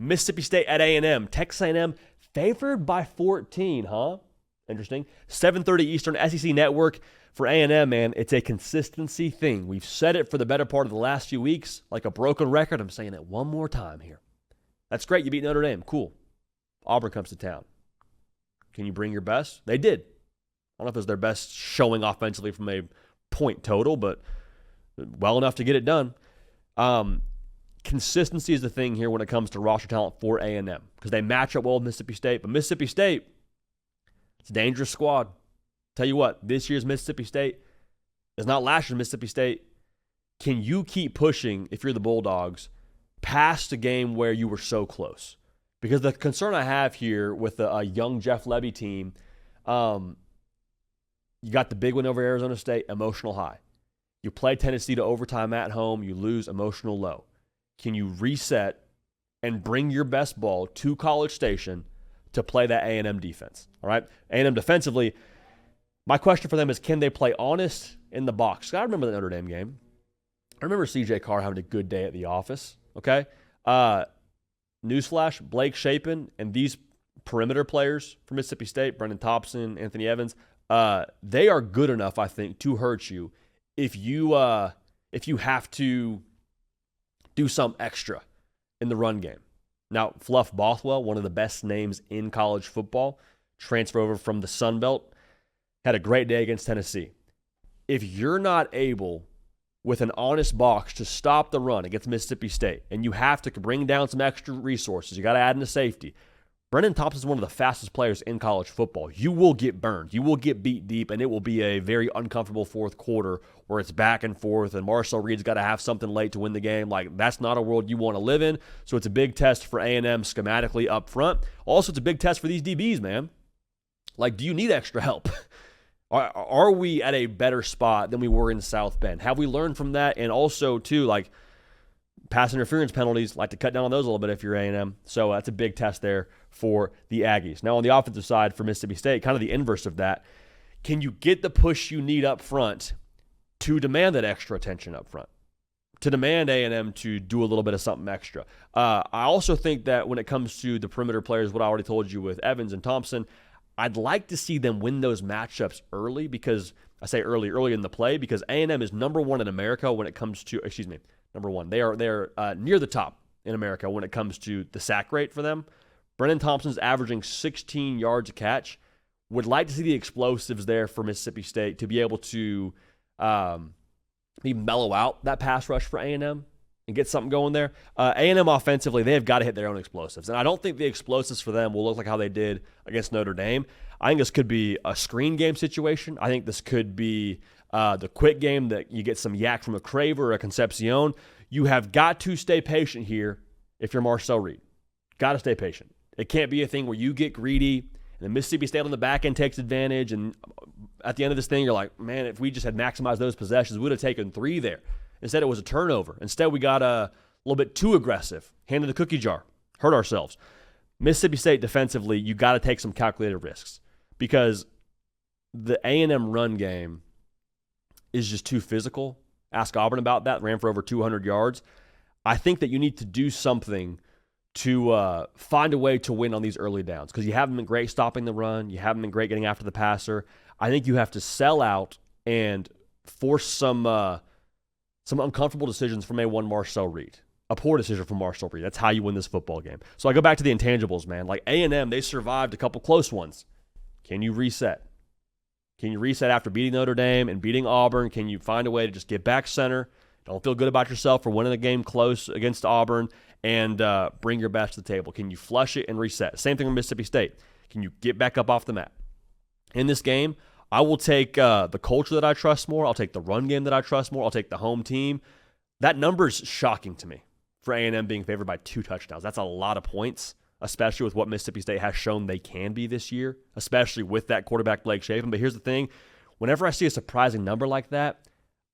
Mississippi State at A&M. Texas A&M favored by 14, huh? Interesting. 7:30 Eastern, SEC Network. For A&M, man, it's a consistency thing. We've said it for the better part of the last few weeks, like a broken record. I'm saying it one more time here. That's great. You beat Notre Dame. Cool. Auburn comes to town. Can you bring your best? They did. I don't know if it was their best showing offensively from a point total, but well enough to get it done. Consistency is the thing here when it comes to roster talent for A&M because they match up well with Mississippi State. But Mississippi State, it's a dangerous squad. Tell you what, this year's Mississippi State is not last year's Mississippi State. Can you keep pushing, if you're the Bulldogs, past a game where you were so close? Because the concern I have here with a young Jeff Levy team, you got the big win over Arizona State, emotional high. You play Tennessee to overtime at home, you lose, emotional low. Can you reset and bring your best ball to College Station to play that A&M defense? All right? A&M defensively, my question for them is, can they play honest in the box? I remember the Notre Dame game. I remember C.J. Carr having a good day at the office, okay? Newsflash, Blake Shapen and these perimeter players from Mississippi State, Brendan Thompson, Anthony Evans, they are good enough, I think, to hurt you if you have to do some extra in the run game. Now, Fluff Bothwell, one of the best names in college football, transfer over from the Sun Belt, had a great day against Tennessee. If you're not able, with an honest box, to stop the run against Mississippi State, and you have to bring down some extra resources, you got to add in a safety. Brendan Thompson is one of the fastest players in college football. You will get burned. You will get beat deep, and it will be a very uncomfortable fourth quarter where it's back and forth, and Marcel Reed's got to have something late to win the game. Like, that's not a world you want to live in. So it's a big test for A&M schematically up front. Also, it's a big test for these DBs, man. Like, do you need extra help? Are we at a better spot than we were in South Bend? Have we learned from that? And also, too, like, pass interference penalties, like to cut down on those a little bit if you're A&M. So that's a big test there for the Aggies. Now, on the offensive side for Mississippi State, kind of the inverse of that, can you get the push you need up front to demand that extra attention up front, to demand A&M to do a little bit of something extra? I also think that when it comes to the perimeter players, what I already told you with Evans and Thompson, I'd like to see them win those matchups early because, I say early in the play, because A&M is number one in America when it comes to, number one. They're near the top in America when it comes to the sack rate for them. Brendan Thompson's averaging 16 yards a catch. Would like to see the explosives there for Mississippi State to be able to mellow out that pass rush for A&M and get something going there. A&M offensively, they have got to hit their own explosives. And I don't think the explosives for them will look like how they did against Notre Dame. I think this could be a screen game situation. I think this could be the quick game that you get some yak from a Crave or a Concepcion. You have got to stay patient here if you're Marcel Reed. Got to stay patient. It can't be a thing where you get greedy and then Mississippi State on the back end takes advantage, and at the end of this thing, you're like, man, if we just had maximized those possessions, we would have taken 3 there. Instead, it was a turnover. Instead, we got a little bit too aggressive, handed the cookie jar, hurt ourselves. Mississippi State defensively, you got to take some calculated risks because the A&M run game is just too physical. Ask Auburn about that. Ran for over 200 yards. I think that you need to do something to find a way to win on these early downs because you haven't been great stopping the run. You haven't been great getting after the passer. I think you have to sell out and force some uncomfortable decisions from A1 Marcel Reed. A poor decision from Marcel Reed. That's how you win this football game. So I go back to the intangibles, man. Like A&M, they survived a couple close ones. Can you reset? Can you reset after beating Notre Dame and beating Auburn? Can you find a way to just get back center? Don't feel good about yourself for winning the game close against Auburn and bring your best to the table. Can you flush it and reset? Same thing with Mississippi State. Can you get back up off the mat? In this game, I will take the culture that I trust more. I'll take the run game that I trust more. I'll take the home team. That number's shocking to me for A&M being favored by 2 touchdowns. That's a lot of points, especially with what Mississippi State has shown they can be this year, especially with that quarterback Blake Shapen. But here's the thing. Whenever I see a surprising number like that,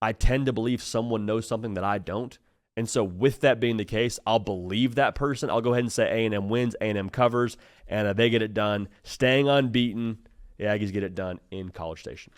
I tend to believe someone knows something that I don't. And so with that being the case, I'll believe that person. I'll go ahead and say A&M wins, A&M covers, and they get it done. Staying unbeaten, the Aggies get it done in College Station.